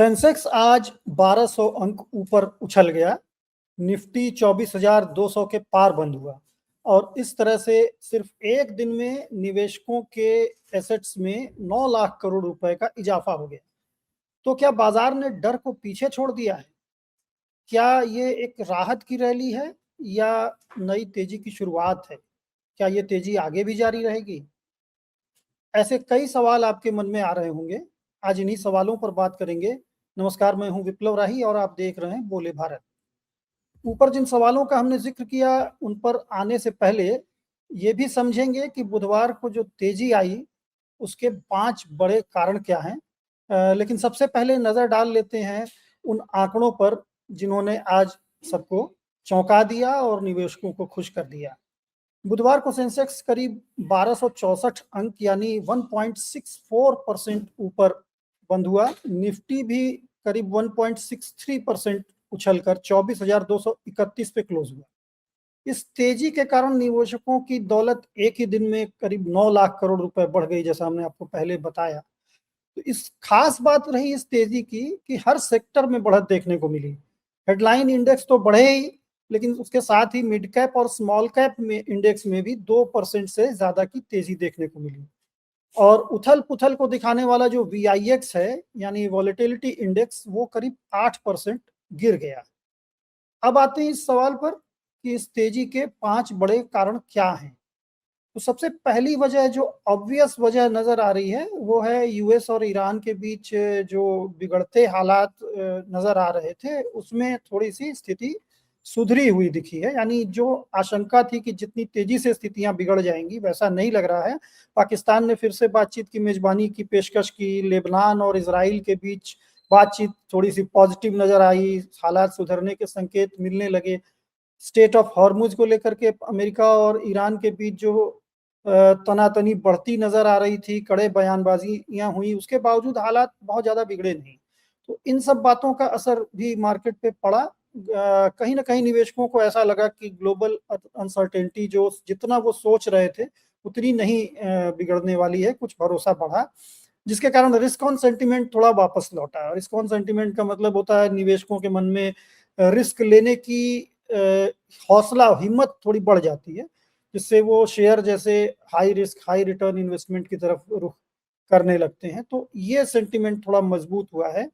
Sensex आज 1200 अंक ऊपर उछल गया। निफ्टी 24,200 के पार बंद हुआ और इस तरह से सिर्फ एक दिन में निवेशकों के एसेट्स में 9 लाख करोड़ रुपए का इजाफा हो गया। तो क्या बाजार ने डर को पीछे छोड़ दिया है? क्या ये एक राहत की रैली है या नई तेजी की शुरुआत है? क्या ये तेजी आगे भी जारी रहेगी? ऐसे कई सवाल आपके मन में आ रहे होंगे। आज इन्हीं सवालों पर बात करेंगे। नमस्कार, मैं हूं विप्लव राही और आप देख रहे हैं बोले भारत। ऊपर जिन सवालों का हमने जिक्र किया उन पर आने से पहले ये भी समझेंगे कि बुधवार को जो तेजी आई उसके 5 बड़े कारण क्या हैं। लेकिन सबसे पहले नजर डाल लेते हैं उन आंकड़ों पर जिन्होंने आज सबको चौंका दिया और निवेशकों को खुश कर दिया। बुधवार को सेंसेक्स करीब 1264 अंक यानी 1.64% ऊपर बंद हुआ। निफ्टी भी करीब 1.63% उछलकर 24,231 पे क्लोज हुआ। इस तेजी के कारण निवेशकों की दौलत एक ही दिन में करीब 9 लाख करोड़ रुपए बढ़ गई, जैसा हमने आपको पहले बताया। तो इस खास बात रही इस तेजी की कि हर सेक्टर में बढ़त देखने को मिली। हेडलाइन इंडेक्स तो बढ़े ही, लेकिन उसके साथ ही मिड कैप और स्मॉल कैप में इंडेक्स में भी 2% से ज्यादा की तेजी देखने को मिली। और उथल पुथल को दिखाने वाला जो VIX है यानी वॉलेटिलिटी इंडेक्स, वो करीब 8% गिर गया। अब आते हैं इस सवाल पर कि इस तेजी के 5 बड़े कारण क्या हैं। तो सबसे पहली वजह, जो ऑब्वियस वजह नजर आ रही है, वो है यूएस और ईरान के बीच जो बिगड़ते हालात नजर आ रहे थे, उसमें थोड़ी सी स्थिति सुधरी हुई दिखी है। यानी जो आशंका थी कि जितनी तेजी से स्थितियां बिगड़ जाएंगी, वैसा नहीं लग रहा है। पाकिस्तान ने फिर से बातचीत की मेजबानी की पेशकश की। लेबनान और इसराइल के बीच बातचीत थोड़ी सी पॉजिटिव नजर आई, हालात सुधरने के संकेत मिलने लगे। स्टेट ऑफ हॉर्मुज को लेकर के अमेरिका और ईरान के बीच जो तनातनी बढ़ती नजर आ रही थी, कड़े बयानबाजियां हुई, उसके बावजूद हालात बहुत ज्यादा बिगड़े नहीं। तो इन सब बातों का असर भी मार्केट पे पड़ा। कहीं ना कहीं निवेशकों को ऐसा लगा कि ग्लोबल अनसर्टेनिटी जो जितना वो सोच रहे थे उतनी नहीं बिगड़ने वाली है, कुछ भरोसा बढ़ा, जिसके कारण रिस्क ऑन सेंटिमेंट थोड़ा वापस लौटा। रिस्क ऑन सेंटिमेंट का मतलब होता है निवेशकों के मन में रिस्क लेने की हौसला, हिम्मत थोड़ी बढ़ जाती है, जिससे वो शेयर जैसे high risk high return investment की तरफ रुख करने लगते हैं। तो ये सेंटिमेंट थोड़ा मजबूत हुआ है।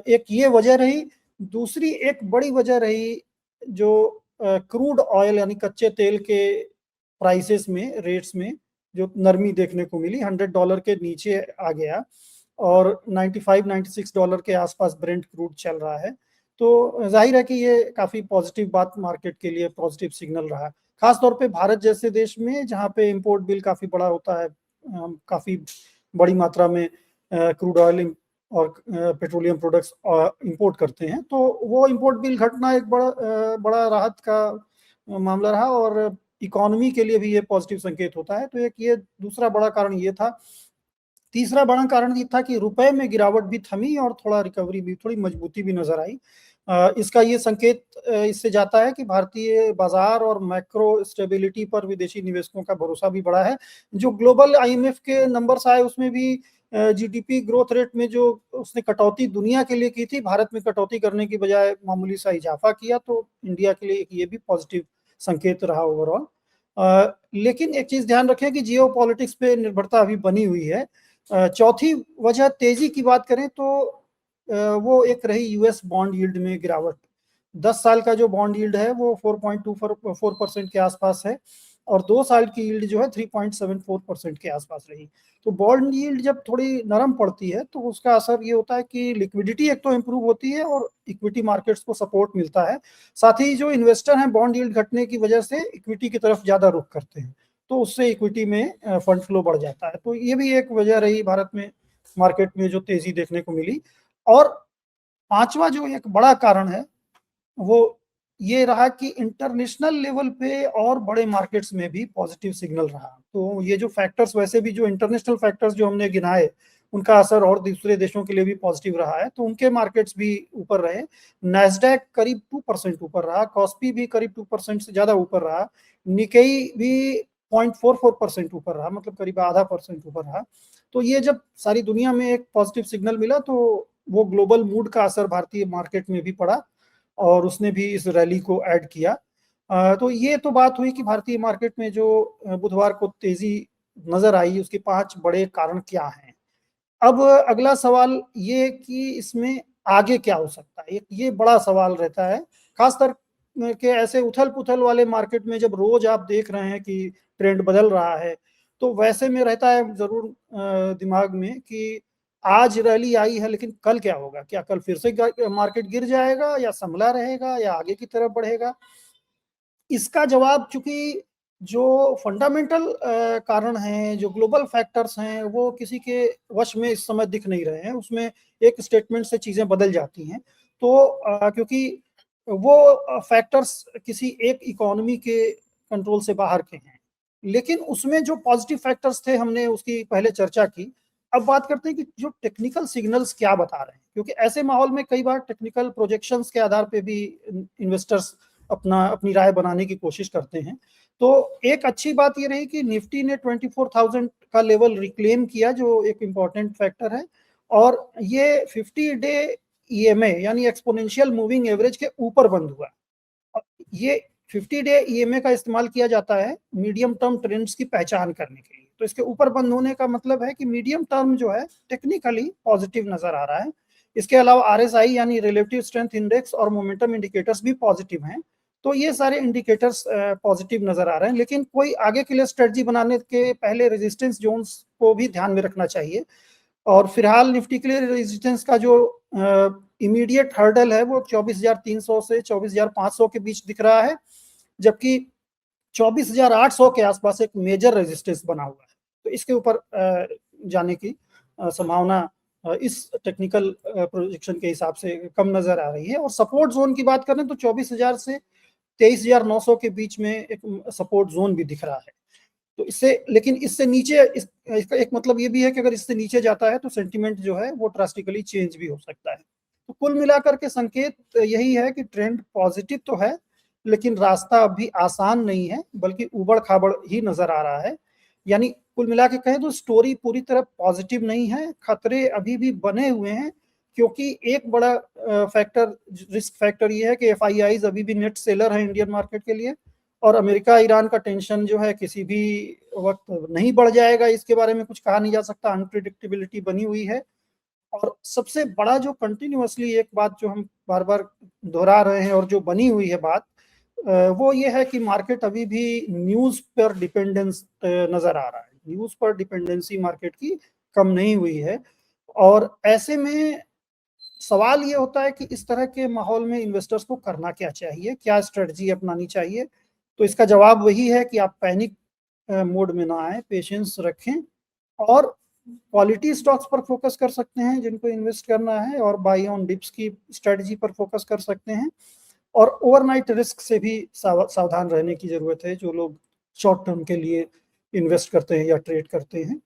एक ये वजह रही। दूसरी एक बड़ी वजह रही जो क्रूड ऑयल यानी कच्चे तेल के प्राइसेस में, रेट्स में जो नरमी देखने को मिली। $100 के नीचे आ गया और 95-96 डॉलर के आसपास ब्रेंट क्रूड चल रहा है। तो जाहिर है कि ये काफी पॉजिटिव बात, मार्केट के लिए पॉजिटिव सिग्नल रहा। खासतौर पे भारत जैसे देश में जहाँ पे इंपोर्ट बिल काफी बड़ा होता है, काफी बड़ी मात्रा में क्रूड ऑयल और पेट्रोलियम प्रोडक्ट्स इंपोर्ट करते हैं, तो वो इंपोर्ट बिल घटना एक बड़ा राहत का मामला रहा और इकोनॉमी के लिए भी ये पॉजिटिव संकेत होता है। तो एक ये दूसरा बड़ा कारण ये था। तीसरा बड़ा कारण ये था कि रुपए में गिरावट भी थमी और थोड़ा रिकवरी भी, थोड़ी मजबूती भी नजर आई। इसका ये संकेत इससे जाता है कि भारतीय बाजार और मैक्रो स्टेबिलिटी पर विदेशी निवेशकों का भरोसा भी बढ़ा है। जो ग्लोबल IMF के नंबर्स आए उसमें भी GDP ग्रोथ रेट में जो उसने कटौती दुनिया के लिए की थी, भारत में कटौती करने की बजाय मामूली सा इजाफा किया। तो इंडिया के लिए ये भी पॉजिटिव संकेत रहा ओवरऑल। लेकिन एक चीज ध्यान रखें कि जियो पॉलिटिक्स पे निर्भरता अभी बनी हुई है। चौथी वजह तेजी की बात करें तो वो एक रही यूएस बॉन्ड यील्ड में गिरावट। 10 साल का जो बॉन्ड यील्ड है वो 4.24% के आसपास है और 2 साल की यील्ड जो है 3.74% के आसपास रही। तो बॉन्ड यील्ड जब थोड़ी नरम पड़ती है तो उसका असर ये होता है कि लिक्विडिटी एक तो इम्प्रूव होती है और इक्विटी मार्केट्स को सपोर्ट मिलता है। साथ ही जो इन्वेस्टर हैं बॉन्ड यील्ड घटने की वजह से इक्विटी की तरफ ज्यादा रुख करते हैं, तो उससे इक्विटी में फंड फ्लो बढ़ जाता है। तो ये भी एक वजह रही भारत में मार्केट में जो तेजी देखने को मिली। और पांचवा जो एक बड़ा कारण है वो ये रहा कि इंटरनेशनल लेवल पे और बड़े मार्केट्स में भी पॉजिटिव सिग्नल रहा। तो ये जो फैक्टर्स, वैसे भी जो इंटरनेशनल फैक्टर्स जो हमने गिनाए, उनका असर और दूसरे देशों के लिए भी पॉजिटिव रहा है, तो उनके मार्केट्स भी ऊपर रहे। नैस्डैक करीब 2% ऊपर रहा, कॉस्पी भी करीब 2% से ज्यादा ऊपर रहा, निकेई भी 0.44% ऊपर रहा, मतलब करीब आधा % ऊपर रहा। तो ये जब सारी दुनिया में एक पॉजिटिव सिग्नल मिला तो वो ग्लोबल मूड का असर भारतीय मार्केट में भी पड़ा और उसने भी इस रैली को ऐड किया। तो ये तो बात हुई कि भारतीय मार्केट में जो बुधवार को तेजी नजर आई, उसके 5 बड़े कारण क्या हैं। अब अगला सवाल ये कि इसमें आगे क्या हो सकता है, ये बड़ा सवाल रहता है। खासकर के ऐसे उथल पुथल वाले मार्केट में जब रोज आप देख रहे हैं कि ट्रेंड बदल रहा है, तो वैसे में रहता है जरूर दिमाग में कि आज रैली आई है लेकिन कल क्या होगा, क्या कल फिर से मार्केट गिर जाएगा या संभला रहेगा या आगे की तरफ बढ़ेगा। इसका जवाब, चूंकि जो फंडामेंटल कारण हैं, जो ग्लोबल फैक्टर्स हैं, वो किसी के वश में इस समय दिख नहीं रहे हैं। उसमें एक स्टेटमेंट से चीजें बदल जाती हैं। तो क्योंकि वो फैक्टर्स किसी एक इकोनॉमी के कंट्रोल से बाहर के हैं, लेकिन उसमें जो पॉजिटिव फैक्टर्स थे हमने उसकी पहले चर्चा की। अब बात करते हैं कि जो टेक्निकल सिग्नल्स क्या बता रहे हैं, क्योंकि ऐसे माहौल में कई बार टेक्निकल प्रोजेक्शंस के आधार पे भी इन्वेस्टर्स अपनी राय बनाने की कोशिश करते हैं। तो एक अच्छी बात ये रही कि निफ्टी ने 24,000 का लेवल रिक्लेम किया, जो एक इंपॉर्टेंट फैक्टर है। और ये 50 डे ईएमए यानी एक्सपोनेंशियल मूविंग एवरेज के ऊपर बंद हुआ। ये 50 डे ईएमए का इस्तेमाल किया जाता है मीडियम टर्म ट्रेंड्स की पहचान करने के लिए। तो इसके ऊपर बंद होने का मतलब है कि मीडियम टर्म जो है टेक्निकली पॉजिटिव नजर आ रहा है। इसके अलावा आरएसआई यानी रिलेटिव स्ट्रेंथ इंडेक्स और मोमेंटम इंडिकेटर्स भी पॉजिटिव हैं। तो ये सारे इंडिकेटर्स पॉजिटिव नजर आ रहे हैं, लेकिन कोई आगे के लिए स्ट्रेटजी बनाने के पहले रेजिस्टेंस जोन्स को भी ध्यान में रखना चाहिए। और फिलहाल निफ्टी के लिए रेजिस्टेंस का जो इमीडिएट हर्डल है वो 24,300 से 24,500 के बीच दिख रहा है, जबकि 24,800 के आसपास एक मेजर रेजिस्टेंस बना हुआ है। तो इसके ऊपर जाने की संभावना इस टेक्निकल प्रोजेक्शन के हिसाब से कम नजर आ रही है। और सपोर्ट जोन की बात करें तो 24,000 से 23,900 के बीच में एक सपोर्ट जोन भी दिख रहा है। तो लेकिन इससे नीचे इसका एक मतलब ये भी है कि अगर इससे नीचे जाता है तो सेंटीमेंट जो है वो ड्रास्टिकली चेंज भी हो सकता है। तो कुल मिलाकर के संकेत यही है कि ट्रेंड पॉजिटिव तो है, लेकिन रास्ता अभी आसान नहीं है, बल्कि उबड़ खाबड़ ही नजर आ रहा है। यानी कुल मिला के कहें तो स्टोरी पूरी तरह पॉजिटिव नहीं है, खतरे अभी भी बने हुए हैं। क्योंकि एक बड़ा फैक्टर, रिस्क फैक्टर ये है कि एफआईआईज अभी भी नेट सेलर है इंडियन मार्केट के लिए। और अमेरिका ईरान का टेंशन जो है किसी भी वक्त नहीं बढ़ जाएगा, इसके बारे में कुछ कहा नहीं जा सकता, अनप्रिडिक्टेबिलिटी बनी हुई है। और सबसे बड़ा जो कंटिन्यूअसली एक बात जो हम बार बार दोहरा रहे हैं और जो बनी हुई है बात, वो ये है कि मार्केट अभी भी न्यूज पर डिपेंडेंस नजर आ रहा है। न्यूज पर डिपेंडेंसी मार्केट की कम नहीं हुई है। और ऐसे में सवाल ये होता है कि इस तरह के माहौल में इन्वेस्टर्स को करना क्या चाहिए, क्या स्ट्रेटजी अपनानी चाहिए। तो इसका जवाब वही है कि आप पैनिक मोड में ना आए, पेशेंस रखें और क्वालिटी स्टॉक्स पर फोकस कर सकते हैं जिनको इन्वेस्ट करना है, और बाई ऑन डिप्स की स्ट्रेटजी पर फोकस कर सकते हैं। और ओवरनाइट रिस्क से भी सावधान रहने की जरूरत है जो लोग शॉर्ट टर्म के लिए इन्वेस्ट करते हैं या ट्रेड करते हैं।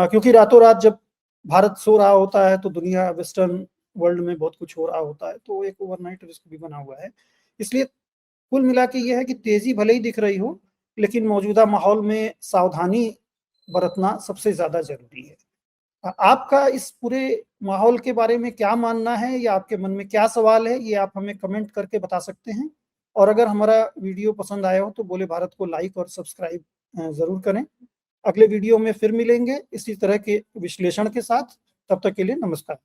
क्योंकि रातों रात जब भारत सो रहा होता है तो दुनिया, वेस्टर्न वर्ल्ड में बहुत कुछ हो रहा होता है, तो एक ओवरनाइट रिस्क भी बना हुआ है। इसलिए कुल मिला के ये है कि तेजी भले ही दिख रही हो, लेकिन मौजूदा माहौल में सावधानी बरतना सबसे ज्यादा जरूरी है। आपका इस पूरे माहौल के बारे में क्या मानना है या आपके मन में क्या सवाल है, ये आप हमें कमेंट करके बता सकते हैं। और अगर हमारा वीडियो पसंद आया हो तो बोले भारत को लाइक और सब्सक्राइब जरूर करें। अगले वीडियो में फिर मिलेंगे इसी तरह के विश्लेषण के साथ। तब तक के लिए नमस्कार।